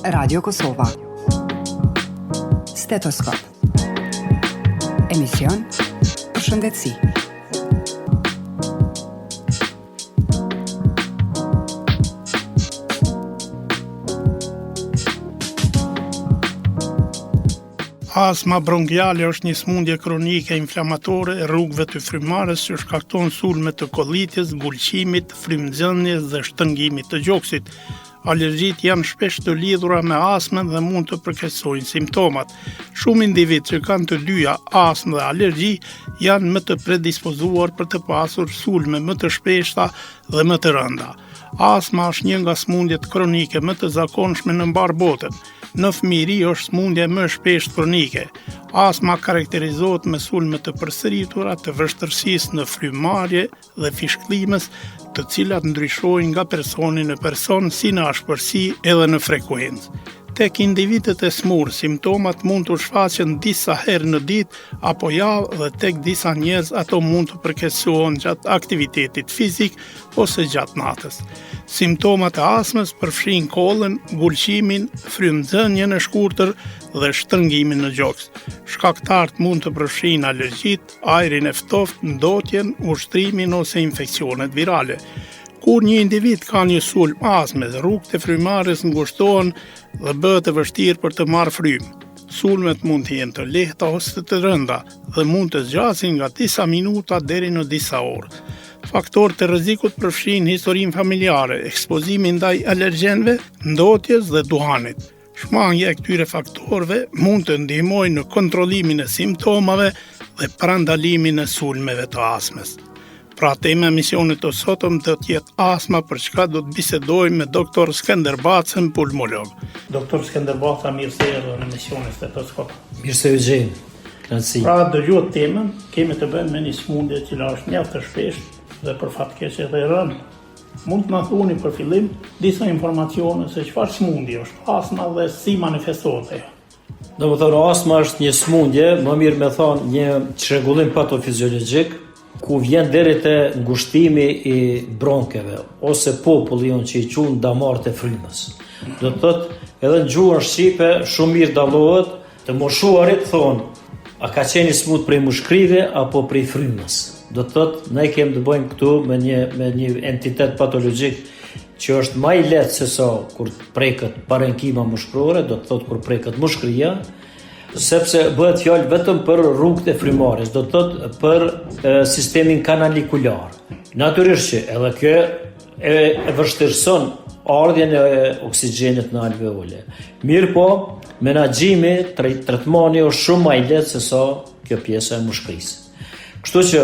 Radio Kosova. Stetoskop. Emision për shëndetësi. Astma bronkiale është një smundje kronike inflamatore e rrugëve të frymarrjes që shkakton sulme të kollitjes, gulqimit, frymëzënies dhe shtëngimit të gjoksit. Alergjitë janë shpesh të lidhura me astmën dhe mund të përkeqësojnë simptomat. Shumë individë që kanë të dyja, astmë dhe alergji, janë më të predispozuar për të pasur sulme më të shpeshta dhe më të rënda. Astma është një nga smundjet kronike më të zakonshme në mbar botën. Në fëmijëri është smundje më shpesh kronike. Astma karakterizohet me sulme të përsëritura të vështirësisë në frymarrje dhe fishkëllimës, të cilat ndryshojnë nga personi në person si në ashpërsi edhe në frekuencë. Tek individët e smurë, simptomat mund të shfaqen disa herë në ditë apo javë dhe tek disa njerëz ato mund të përkeqësohen gjatë aktivitetit fizik ose gjatë natës. Simptomat e astmës përfshin kollën, gulqimin, frymëzënien e shkurtër dhe shtërngimin në gjoks. Shkaktarët mund të përfshin alergjitë, ajrin e ftoftë, ndotjen, ushtrimin ose infeksionet virale. Kur një individ ka një sulm astme dhe rrugët e frymarrjes ngushtohen dhe bëhet e vështirë për të marrë frymë. Sulmet mund të jenë të lehta ose të rënda dhe mund të zgjasin nga disa minuta deri në disa orë. Faktorët e rrezikut përfshin historinë familjare, ekspozimin ndaj alergjenëve, ndotjes dhe duhanit. Shmangja e këtyre faktorëve mund të ndihmojnë në kontrollimin e simptomave dhe parandalimin e sulmeve të astmës. Pra tema e emisionit të sotëm do të jetë astma, për çka do të bisedojmë me doktor Skënder Bacën, pulmolog. Doktor Skënder Baca, mirë se erdhën në emisionin Stetoskop. Mirë se u gjej. Kënaqësi. Pra dëgjuat temën, kemi të bëjmë me një smundje që është mjaft të shpeshtë dhe për fat keq edhe e rëndë. Mund të na thoni për fillim disa informacione se çfarë smundje është astma dhe si manifestohet ajo. Domethënë astma është një smundje, më mirë me thonë një çrregullim patofiziologjik, ku vjen deri te ngushtimi i bronkeve ose populli jonë që i quhen damarët e frymës. Do të thotë edhe në gjuhën shqipe shumë mirë dallohet, të moshuarit thonë a ka qenë smut prej mushkrive apo prej frymës. Do të thotë ne kemi të bëjmë këtu me një entitet patologjik që është më i lehtë se sa kur preket parenkima mushkërore, do të thotë kur preket mushkëria, sepse bëhet fjalë vetëm për rrugët e frymarrjes, do të thotë për sistemin kanalikular. Natyrisht që edhe kjo e vështirëson ardhjen e oksigjenit në alveole. Mirë po, menaxhimi, trajtmani është shumë më i lehtë se sa kjo pjesa e mushkërisë. Kështu që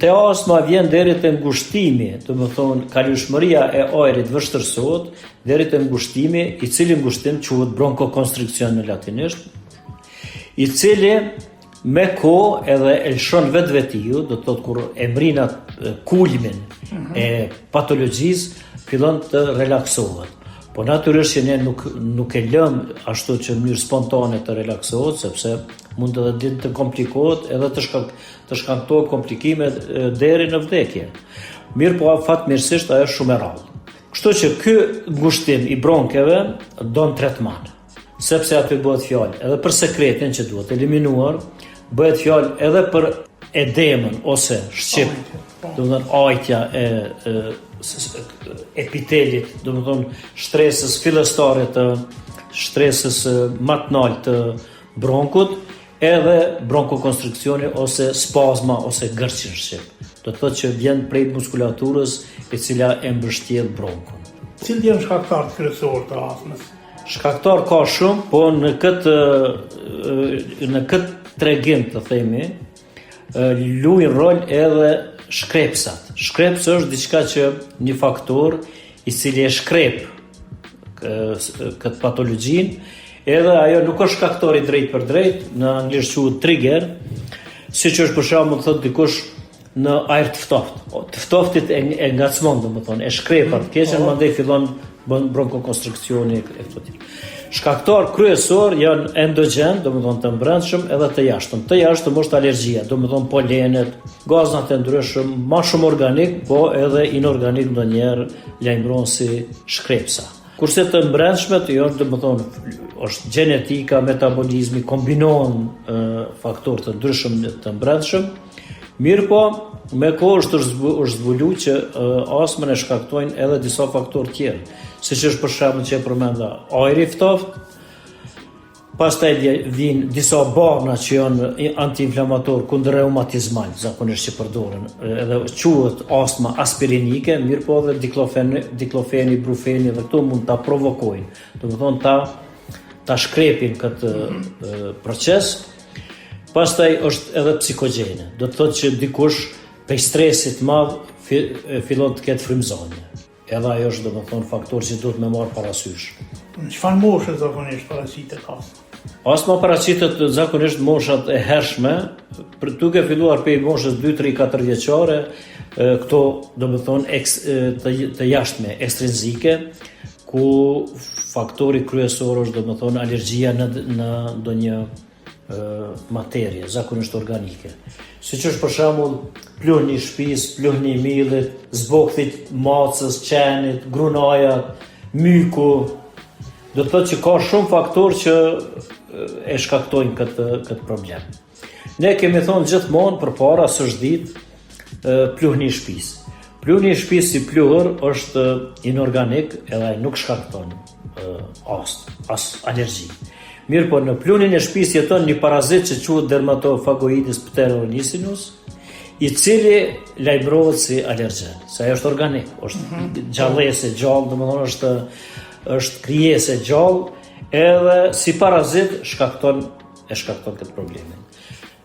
te astma vjen deri te ngushtimi, domethënë kalueshmëria e ajrit vështirësohet deri te ngushtimi, i cili ngushtim quhet bronkokonstriksion në latinisht, i cili me kohë edhe e lëshon vetvetiu, do të thotë kur e mrin atë kulmin e patologjisë, fillon të relaksohet. Po natyrisht që ne nuk e lëm ashtu që në mënyrë spontane të relaksohet, sepse mund edhe ditë të komplikohet edhe të shkaktojë komplikime deri në vdekje. Mirë po fatmirësisht ajo është shumë e rrallë. Kështu që ky ngushtim i bronkeve don tretman. Sepse aty bëhet fjalë edhe për sekretin që duhet eliminuar, bëhet fjalë edhe për edemën ose shqip, domethënë ajtja e epitelit, domethënë shtresës fillestare të shtresës matnal të bronkut, edhe bronkokonstriksioni ose spazma ose gërçi në shqip. Do të thotë që vjen prej muskulaturës e cila e mbështjell bronkun. Cili janë shkaktarët kryesorë të astmës? Shkaktar ka shumë, po në këtë tregim të themi, luajnë rol edhe shkrepsat. Shkrepsa është diçka që një faktor i cili e shkrep këtë patologjin, edhe ajo nuk është shkaktor i drejt për drejt, në anglisht quhet trigger, siç është për shembull thotë dikush në ajër të ftoftë. Të ftoftit e ngacmon, domethënë, e shkrepat, keqen mandej fillon bën bronkokonstriksioni e këto tip. Shkaktar kryesor janë endogjen, domethënë të brendshëm edhe të jashtëm. Të jashtëm është alergjia, domethënë polenet, gazat e ndryshëm, më shumë organik, po edhe inorganik ndonjëherë lajmëron si shkrepsa. Kurse të brendshmet janë, domethënë, është gjenetika, metabolizmi, kombinohen faktorë të ndryshëm të brendshëm. Mirë po, me kohë është zbuluar që astmën e shkaktojnë edhe disa faktorë tjerë, siç është për shembull që e përmenda ajri i ftohtë. Pastaj vijnë disa barna që janë antiinflamator kundër reumatizmal, zakonisht që përdoren, edhe quhet astma aspirinike, mirë po edhe diklofeni, brufeni, dhe këto mund ta provokojnë. Domethënë ta shkrepin këtë proces. Pastaj është edhe psikogjene. Do të thotë që dikush prej stresit madh fillon të ketë frymëzanie. Edhe ajo është domethënë faktor që duhet me marrë parasysh. Në çfarë moshe zakonisht paraqitet astma? Astma paraqitet zakonisht moshat e hershme, për duke filluar prej moshës 2, 3, 4 vjeçare, këto domethënë të jashtme, ekstrinsike, ku faktori kryesor është domethënë alergjia në ndonjë materie, zakonisht organike. Siç është për shembull pluhni i shtëpisë, pluhni i millit, zbogthit macës, qenit, grunajat, myku. Do të thotë që ka shumë faktorë që e shkaktojnë këtë problem. Ne kemi thonë gjithmonë përpara së ditë pluhni i shtëpisë. Pluhni i shtëpisë si pluhur është inorganik, edhe ai nuk shkakton as alergji. Mirë po, në pluhnin e shtëpisë jeton një parazit që quhet Dermatofagoides pterorinus, i cili lajmërohet si alergjen, se ajo është organik, është gjallëse gjallë, domethënë është krijese gjallë, edhe si parazit shkakton këtë problemin.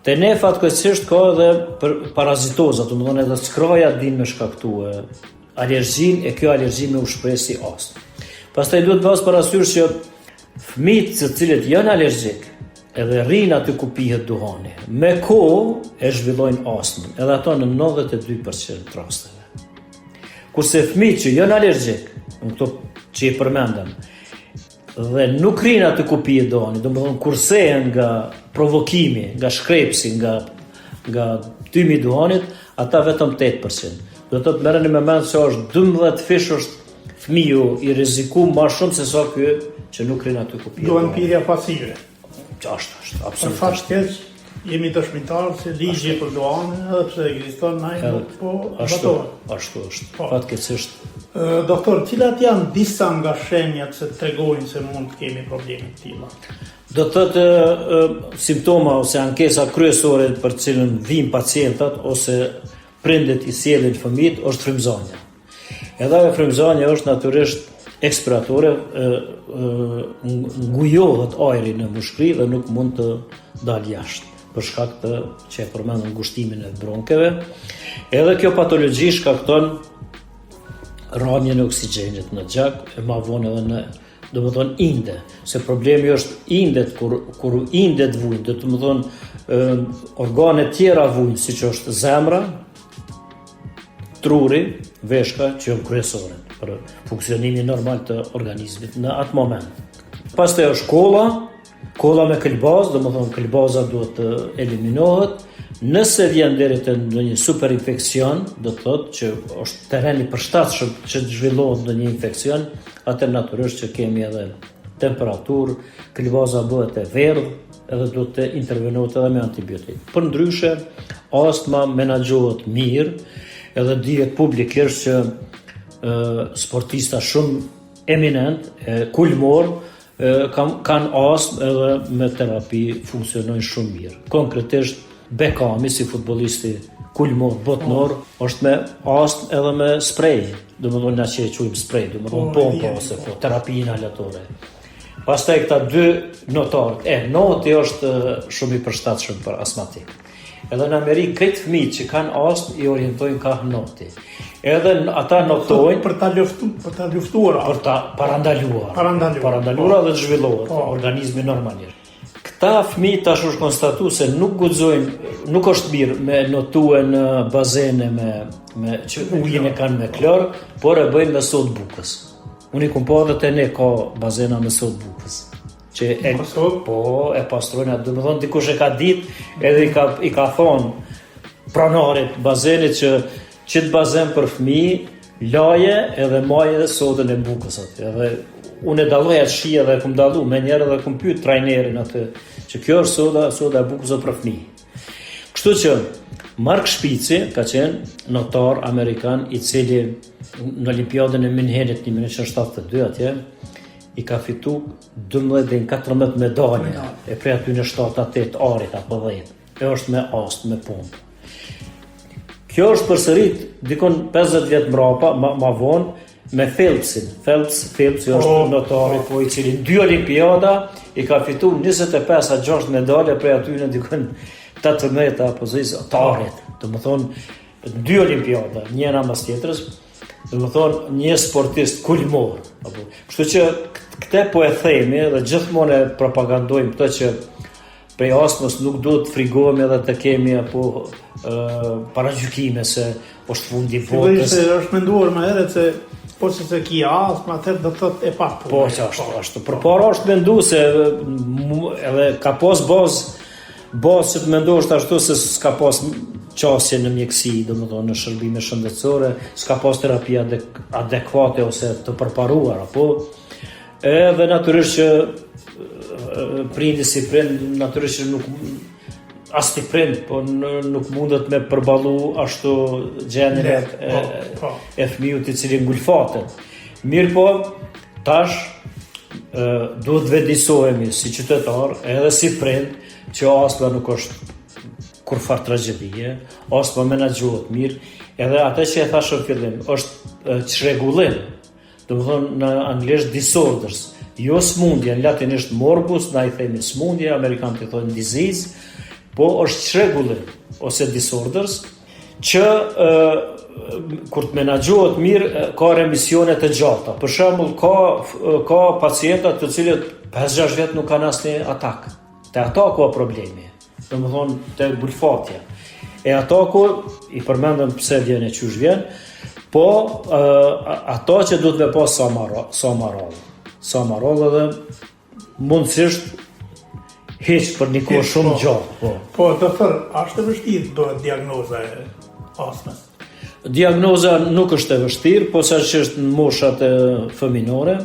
Te ne fatkeqësisht ka edhe parazitoza, domethënë edhe skraja din me shkaktue alergjin, e kjo alergji me u shpreh si astmë. Pastaj duhet pas parasysh që fëmijët të cilët janë alergjik, edhe rrinë aty ku pihet duhani, me kohë e zhvillojnë astmën, edhe ato në 92% të rasteve. Kurse fëmijët që janë alergjik, në këto që i përmendëm, dhe nuk rrinë aty ku pihet duhani, domethënë kursehen nga provokimi, nga shkrepsi, nga tymi i duhanit, ata vetëm 8%. Do të thotë merreni me mend se është 12 fish është fëmiu i rrezikuar më shumë se sa ky që nuk rrin aty ku pihet. Duan pirja pasive. Është, Për absolutisht. fakt keq, jemi dëshmitar se ligji për duanin, edhe pse ekziston ai, nuk po batohet. Ashtu është. Po. Fatkeqësisht. Doktor, cilat janë disa nga shenjat që tregojnë se mund të kemi probleme të tilla? Do të thotë simptoma ose ankesa kryesore për të cilën vijnë pacientët ose prindet i sjellin fëmijët është frymëzania. Edhe ajo frymëzania është natyrisht ekspiratore, ngujohet ajri në mushkëri dhe nuk mund të dalë jashtë për shkak të që e përmendëm ngushtimin e bronkeve. Edhe kjo patologji shkakton rrëmjen e oksigjenit në gjak, e ma vonë edhe në domethënë inde, se problemi është indet, kur indet vujnë, do të thonë organe tjera vujnë, siç është zemra, truri, veshka, që janë kryesore për funksionimin normal të organizmit në atë moment. Pastaj është kolla me këlbaz, domethënë këlbaza duhet të eliminohet. Nëse vjen deri te ndonjë superinfeksion, do të thotë që është terreni i përshtatshëm që të zhvillohet ndonjë infeksion, atë natyrisht që kemi edhe temperaturë, këlbaza bëhet e verdhë, edhe duhet të intervenohet edhe me antibiotik. Përndryshe, astma menaxhohet mirë, edhe dihet publikisht që sportista shumë eminent, kulmor, kanë astmë edhe me terapi funksionojnë shumë mirë. Konkretisht Bekami, si futbollisti kulmor botnor, është me astmë edhe me sprej, domethënë na që e quajmë sprej, domethënë pompa ose terapi inhalatore. Pastaj këta dy notarët, noti është shumë i përshtatshëm për astmatik. Edhe në Amerikë këtë fëmijë që kanë astmë i orientojnë ka noti. Edhe ata notojnë për ta luftuar, për ta parandaluar dhe të zhvillohet organizmi normalisht. Këta fëmijë tash është konstatuar se nuk guxojnë, nuk është mirë me notue në bazene me që ujin e kanë me klor, por e bëjnë me sodë bukës. Unë i kam pa edhe te ne ka bazena me sodë bukës. Që e pastrojnë atë, domethënë dikush e ka ditë edhe i ka thonë pranorit bazenit që qitë bazen për fëmijë laje edhe maje dhe sodën e bukës aty. Edhe unë e dalloja të shija dhe kum dallu me njerë dhe kum pyet trajnerin atë që kjo është soda e bukur për fëmijë. Kështu që Mark Shpici ka qenë notar amerikan i cili në Olimpiadën e Münchenit 1972 atje i ka fitu 12 dhe 14 medalje e prej aty në 7-8 arit apo 10. E është me ast, me punë. Kjo është përsërit dikon 50 vjet mbrapa, ma vonë me Phelpsin. Phelpsi është notari po i cili në 2 olimpiada i ka fitu 25-6 medalje prej aty në dikon 18 apo 20 arit. Do më thonë 2 olimpiada, njëra mas tjetrës, do më thonë një sportist kulmor. Kështu që këte po e themi dhe gjithmonë e propagandojmë këtë që prej astmës nuk do të frigohemi edhe të kemi apo paragjykime se është fundi botës. Sigurisht se është menduar më herët se po se ki astmë, atëherë do thotë e pak punë. Po që ashtu. Përpara është menduar se edhe ka pas bazë që të mendosh ashtu se s'ka pas qasje në mjekësi, domethënë në shërbime shëndetësore, s'ka pas terapi adekuate ose të përparuar apo edhe natyrisht që prindi si prind, natyrisht që nuk as ti prind, po nuk mundet me përballu ashtu gjendjen e fëmijët i cili ngulfatet. Mirë po, tash duhet vedisohemi si qytetar edhe si prind që astma nuk është kurfar tragjedie, astma menaxhohet mirë, edhe atë që e thash në fillim, është çrregullim. Domethënë në anglisht disorders, jo smundje, në latinisht morbus, na I themi smundje, amerikanët I thonë disease, po është çrregullim ose disorders që kur të menaxhohet mirë ka remisione të gjata. Për shembull ka pacienta të cilët 5-6 vjet nuk kanë asnjë atak. Te ataku ka problemi. Domethënë te bulfatja. E ataku I përmendëm pse vjen e çysh vjen, po ato që duhet me pas sa marrall edhe mundësisht heq për një kohë shumë gjatë. Po, doktor, është e vështirë bëhet diagnoza e astmës? Diagnoza nuk është e vështirë, po sa që është në moshat fëminore,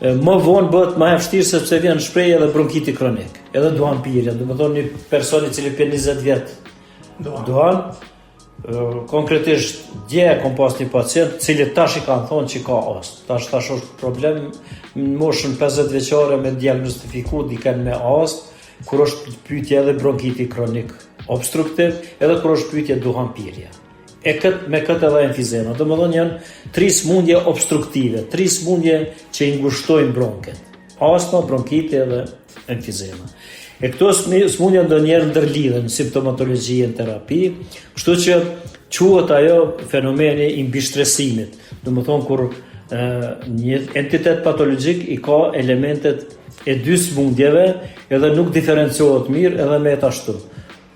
më vonë bëhet më e vështirë sepse vjen shprehje edhe bronkiti kronik, edhe duan pirja, do të thonë një person I cili për 20 vjet duan. Konkretisht dje kom pas një pacient cili tash I kanë thonë që ka astmë. Tash është problem në moshën 50 vjeçare me diagnostifiku dikën me astmë, kur është pyetje edhe bronkiti kronik obstruktiv, edhe kur është pyetje duhan pirja. Me këtë edhe emfizema. Domethënë janë 3 smundje obstruktive, 3 smundje që I ngushtojnë bronket. Astma, bronkiti edhe emfizema. E këto smundja ndonjëherë ndërlidhen në simptomatologji e terapi, kështu që quhet ajo fenomeni I mbishtresimit. Domethënë kur një entitet patologjik I ka elementet e 2 smundjeve edhe nuk diferenciohet mirë edhe me ashtu.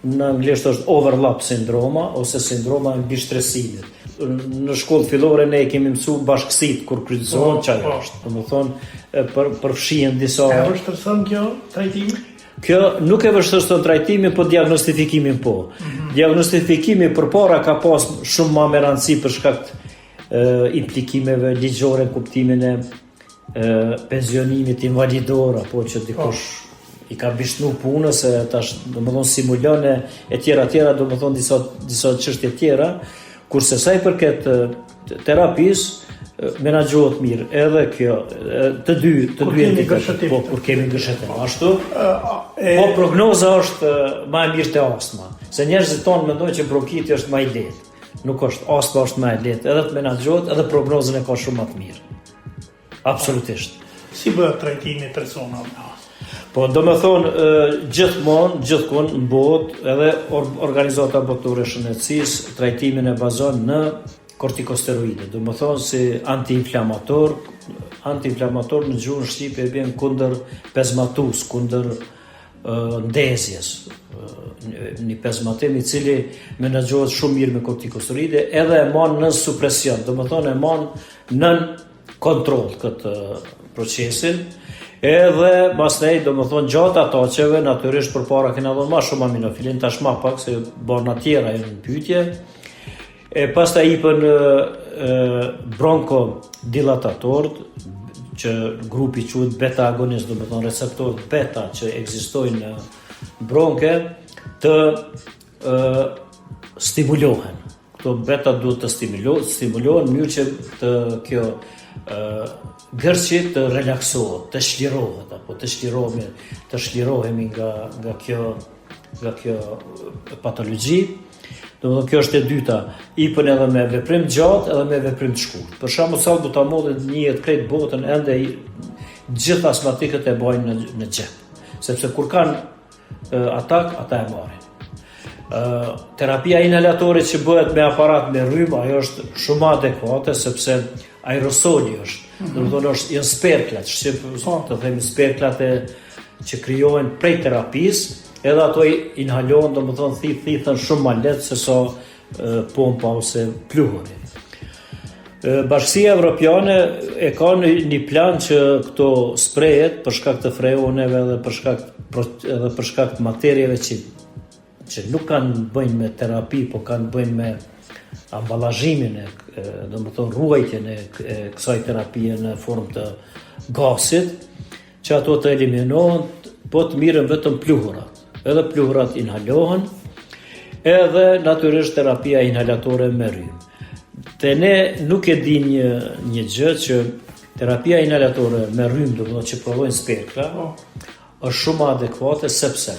Në anglisht është overlap sindroma ose sindroma e mbishtresimit. Në shkollë fillore ne kemi mësuar bashkësitë kur kryqëzohen çfarë është. Domethënë përfshihen disa. E vështirëson kjo trajtimi? Kjo nuk e vështirëson trajtimin, po diagnostifikimin po. Diagnostifikimi përpara ka pas shumë më me rëndësi për shkak të implikimeve ligjore në kuptimin e pensionimit invalidor apo që dikush I ka bishnu punës, tash domethënë simulon e tjera, domethënë disa çështje tjera, kurse sa I përket terapisë menaxhohet mirë edhe kjo të dy entitetet po kur kemi gëshetim ashtu po prognoza është më e mirë te astma se njerëzit tonë mendojnë që bronkiti është më I lehtë nuk është astma është më e lehtë edhe të menaxhohet edhe prognozën e ka shumë më të mirë absolutisht si bëhet trajtimi personal me astmë po domethënë gjithmonë në botë edhe organizata botërore e shëndetësisë trajtimin e bazon në kortikosteroide, do më thonë si antiinflamator në gjuhën shqipe e bjen kundër pezmatus, kundër ndezjes, një pezmatim I cili menaxhohet shumë mirë me kortikosteroide edhe e man në supresion, do më thonë e man nën kontroll këtë procesin, edhe masnej do më thonë gjatë ataqeve, natyrisht përpara kena dhënë ma shumë aminofilin, tash ma pak se barna tjera e në pyetje, e pastaj I për bronkodilatatorët, që grupi quhet beta agonist, do të thonë receptorët beta që ekzistojnë në bronke të stimulohen. Këto beta duhet të stimulohen në mënyrë që të kjo gërçi të relaksohet, të shlirohet apo të shlirohemi nga kjo patologji. Domethënë kjo është e dyta, ipën edhe me veprim të gjatë edhe me veprim të shkurtë. Për shembull salbutamolin njihet krejt botën ende gjithë astmatikët e bajnë në xhep, sepse kur kanë atak, ata e marrin. Terapia inhalatore që bëhet me aparat me rrymë, ajo është shumë adekuate sepse aerosoli është, domethënë janë sperklat, të themi sperklat që krijohen prej terapisë. Edhe ato inhalohen, do më thonë, thithën shumë ma letë se sa pompa ose pluhuri. Bashkësia Evropiane e ka një plan që këto sprejet, për shkak të freoneve dhe për shkak të materieve që nuk kanë bëjnë me terapi, po kanë bëjnë me ambalazhimin do më thonë, ruajtjen e kësaj terapie në formë të gasit, që ato të eliminohen, po të mirën vetëm pluhurat. Edhe pluhurat inhalohen, edhe natyrisht terapia inhalatore me rrymë. Te ne nuk e di një gjë që terapia inhalatore me rrymë, do të thotë që provojnë sperkla, është shumë adekuate sepse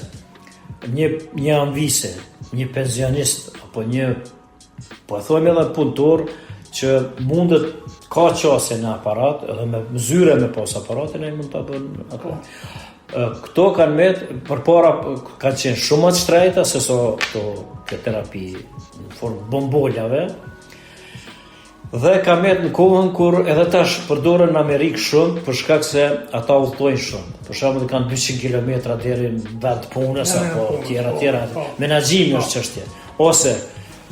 një anvise, një pensionist apo po e thojmë edhe punëtor që mundet ka qasje në aparat, edhe me zyre me pas aparatin e mund ta bën ato. Këto kanë përpara kanë qenë shumë më të shtrejta se so këto terapi në formë bomboljave. Dhe ka në kohën kur edhe tash përdoren në Amerikë shumë për shkak se ata udhtojnë shumë. Për shembull kanë 200 kilometra deri në vend punës apo tjera. Menaxhimi është çështje. Ose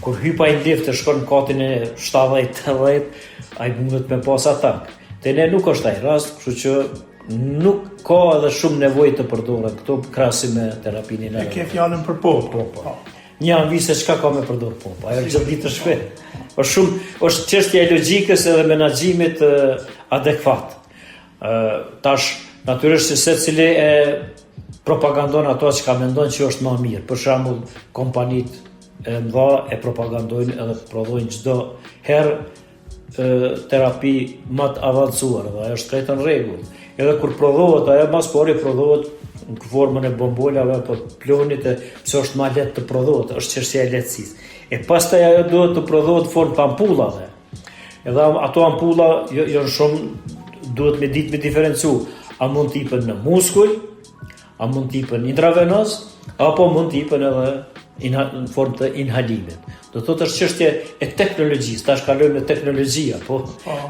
kur hypa i lift të shkon në katin e 70-80, ai mundet me pas atak. Te ne nuk është ai rast, kështu që nuk ka edhe shumë nevojë të përdoren këto krahasim me terapinë inhalatore. E ke fjalën për pompa. Një anvise çka ka me përdor pompa, ajo çdo ditë është shpejt. Është çështja e logjikës edhe menaxhimit adekuat. Tash natyrisht se secili e propagandon ato që ka mendon që është më mirë. Për shembull, kompanitë e mëdha e propagandojnë edhe prodhojnë çdo herë terapi më të avancuar, dhe ajo është krejt në rregull. Edhe kur prodhohet, ajo mas pari prodhohet në formën e bombolave apo plonit, pse është më lehtë të prodhohet, është çështja e lehtësisë. E pastaj ajo duhet të prodhohet në formë të ampullave. Edhe ato ampulla janë shumë, duhet me ditë me diferencu. A mund të hipen në muskuj, a mund të hipen intravenoz, apo mund të hipen edhe në formë të inhalimit. Do thotë është çështje e teknologjisë, tash kalojmë në teknologjia, po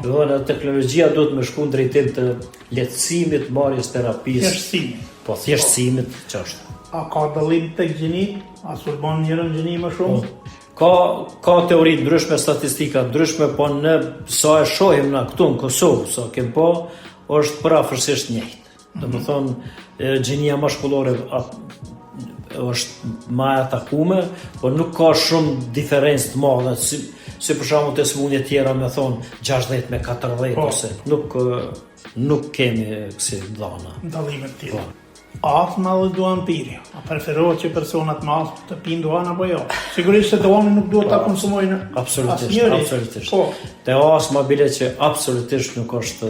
do të thonë teknologjia duhet më shku në drejtim të lehtësimit marrjes terapisë. Thjeshtësimit. Po thjeshtësimit ç'është. A ka dallim tek gjini? A sulmon njërin gjini më shumë? Ka teori ndryshme, statistika ndryshme, po në sa e shohim na këtu në Kosovë, sa kem po, është parafërsisht njëjtë. Do të thonë gjinia mashkullore është më atakume, por nuk ka shumë diferencë të madhe, si për shembull të smundje tjera me thonë 60 me 40 ose nuk kemi kësi dhana. Dallimet tjera. Astma dhe duantirja. A preferohet që personat me astmë të pinë duan apo jo? Sigurisht se duani nuk duhet ta konsumojnë absolutisht. Te astma bile që absolutisht nuk është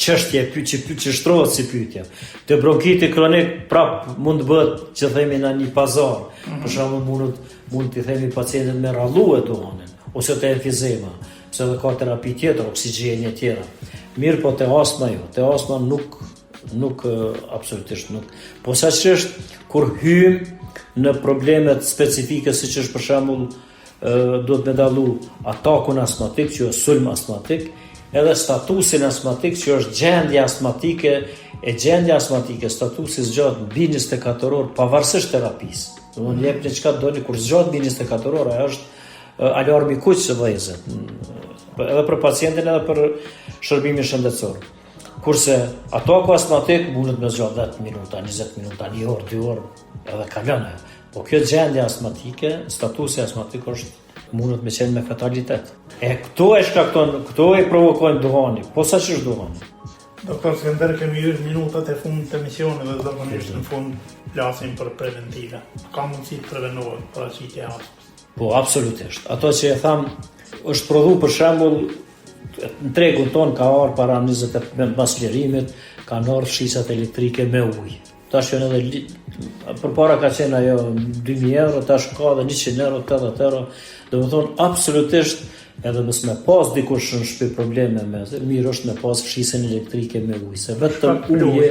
çështje që shtrohet si pyetje. Te bronkiti kronik prap mund të bëhet që themi në një pazar. Për shembull mund të themi pacientet me rrallue duanin ose te emfizema, pse edhe ka terapi tjetër, oksigjeni e tjera. Mirë, po te astma jo. Te astma nuk absolutisht nuk. Po saqështë kur hym në problemet specifike siç është për shembull duhet me dallu atakun astmatik, që është sulm astmatik, edhe statusin astmatik që është gjendja astmatike, statusi zgjat mbi 24 orë pavarësisht terapisë. Domthonë jepni çka doni kur zgjat mbi 24 orë, ajo është alarmi kuq që vëzet. Edhe për pacientin edhe për shërbimin shëndetësor. Kurse ataku astmatik mundet me zgjat 10 minuta, 20 minuta, 1 orë, 2 orë, edhe kalon. Po kjo gjendja astmatike, statusi astmatik është mundet me qenë me fatalitet. E këto e shkakton, këto e provokojnë duhani, po sa që është duhani. Doktor Skënder, kemi hyrë minutat e fundit të misionit dhe zakonisht në fund flasim për preventive. Ka mundësi të prevenohet paraqitja e astmës? Po, absolutisht. Ato që e tham, është prodhu për shembull në tregun ton ka ardhur para 20 pas lirimit, kanë ardhur fshisat elektrike me ujë. Tash janë edhe përpara ka qenë ajo 2000 euro, tash ka edhe 100 euro, 80 euro. Domethënë absolutisht edhe mos me pas dikush në shtëpi probleme me, mirë është me pas fshisën elektrike me ujë, se vetëm uji,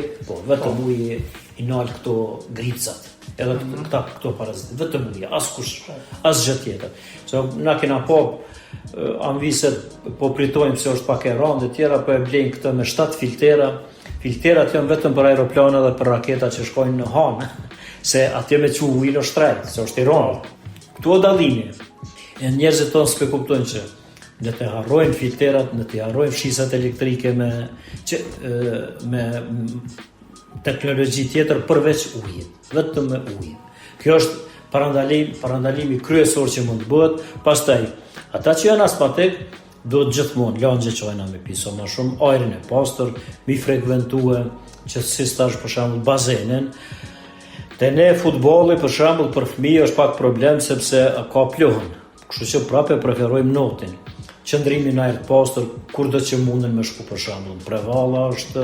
vetëm uji i nal këto gricat. Edhe këto parazitë, vetëm uji, asgjë tjetër. Se na kena anviset po pritojmë se është pak e rëndë e tjera, po e blejnë këtë me 7 filtera. Filterat janë vetëm për aeroplane dhe për raketa që shkojnë në hanë, se atje me që ujë në shtrejt, se është i rëndë. Këtu o dallimi. E njerëzit tonë s'pe kuptojnë që në të harrojnë filterat, në të harrojnë fshisat elektrike me teknologji tjetër përveç ujit, vetëm me ujit. Kjo është parandalimi kryesor që mund të bëhet. Pastaj, ata që janë astmatik, do të gjithmonë lagje qojna me piso ma shumë, ajrin e pastër, mi frekuentue, që si stash për shembull bazenin. Te ne futbolli për shembull për fëmijë është pak problem sepse ka pluhën. Kështu që prapë preferojmë notin. Qëndrimi në ajër të pastër kurdo që munden me shku për shembull. Prevalla është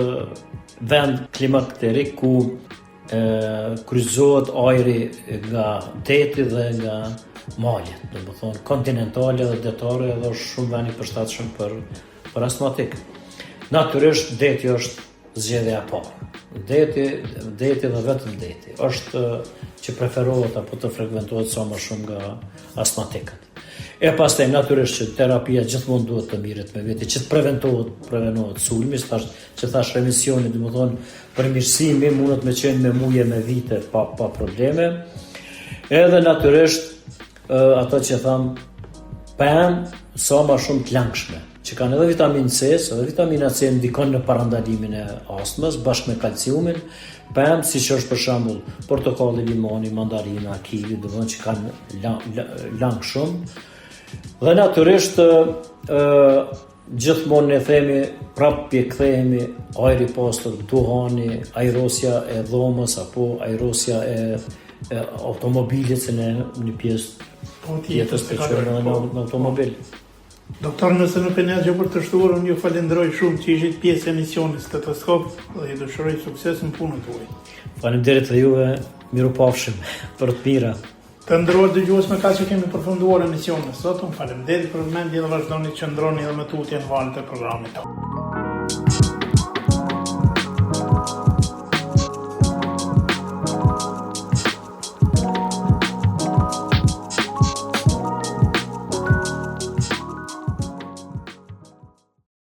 vend klimaterik ku kryqëzohet ajri nga deti dhe nga malet, domethënë kontinentale dhe detare, edhe është shumë vend i përshtatshëm për astmatik. Natyrisht deti është zgjedhja e parë. Deti dhe vetëm deti është që preferohet apo të frekuentohet sa më shumë nga astmatikët. E pastaj natyrisht që terapia gjithmonë duhet të mirët me vete, që të prevenohet sulmi, që thash remisioni, domethënë përmirësimi mundet me qenë me muje me vite pa probleme. Edhe natyrisht ato që tham pemë sa më shumë të langshme, që kanë edhe vitaminë C, edhe vitamina C ndikon në parandalimin e astmës bashkë me kalciumin. Pemë siç është për shembull portokalli, limoni, mandarina, kiwi, domethënë që kanë lang shumë. Dhe natyrisht gjithmonë ne themi prapë kthehemi ajri i pastër, duhani, ajrosja e dhomës apo ajrosja e automobilit se në pjesë tjetër speciale në automobil. Doktor, nëse nuk e një gjë për të shtuar, unë ju falenderoj shumë që ishit pjesë e misionit Stetoskop dhe ju dëshiroj sukses në punën tuaj. Faleminderit dhe juve, mirupafshim për të mira. Të nderuar dëgjues, me kaq që kemi përfunduar emisionin sot, unë faleminderit për vëmendjen dhe vazhdoni të qëndroni edhe me tutje në valët e programit tonë.